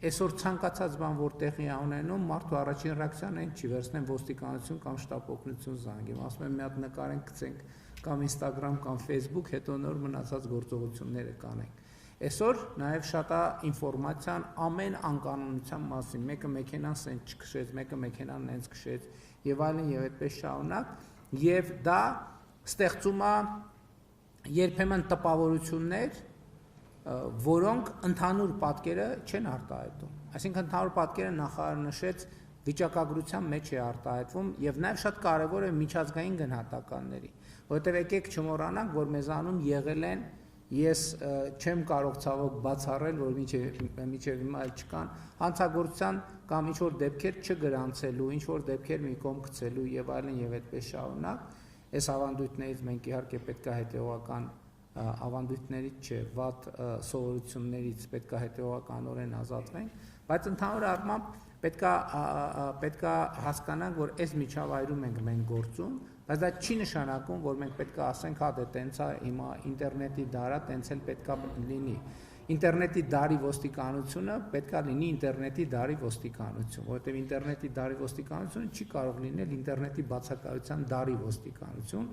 Այսօր ցանկացած բան որ տեղի է ունենում, մարդու առաջին ռեակցիան այն չի, վերցնեն ոստիկանություն կամ շտապ օգնություն զանգեմ, ասում եմ մի հատ նկարենք գցենք կամ Instagram կամ Facebook, հետո նոր մնացած գործողությունները կանենք։ Այսօր նաև շատ է ինֆորմացիան ամեն անկանոնության մասին, մեկը մեքենան սենց չքշեց, մեկը մեքենան նենց քշեց եւ այլն եւ այդպես շարունակ, եւ դա ստեղծում է երբեմն տպավորություններ, որոնք ընդհանուր պատկերը չեն արտահայտում։ Այսինքն ընդհանուր պատկերը նախարարը նշեց վիճակագրության մեջ է արտահայտվում եւ նաեւ շատ կարեւոր է միջազգային գնահատականների, որովհետեւ եկեք չմոռանանք, որ մեզանում եղել են, ես չեմ կարող ցավոք բացառել, որ միջև հիմա չկան հանցագործության կամ ինչ որ դեպքեր չգրանցելու, ինչ որ դեպքեր մի կողմ գցելու եւ այլն եւ այդպես շարունակ։ Այս ավանդույթներից մենք իհարկե պետք է հետեւական ավանդույթներից չէ, վատ սովորություններից պետք է հետեւականորեն ազատվենք, բայց ընդհանուր առմամբ պետք է հասկանանք, որ այս միջավայրում ենք մենք գործում, բայց դա չի նշանակում, որ մենք պետք է ասենք, հա դե տենց է հիմա ինտերնետի դարա, տենց էլ պետք է լինի։ Ինտերնետի դարի ոստիկանությունը պետք է լինի ինտերնետի դարի ոստիկանություն, որովհետև ինտերնետի դարի ոստիկանությունը չի կարող լինել ինտերնետի բացակայության դարի ոստիկանություն,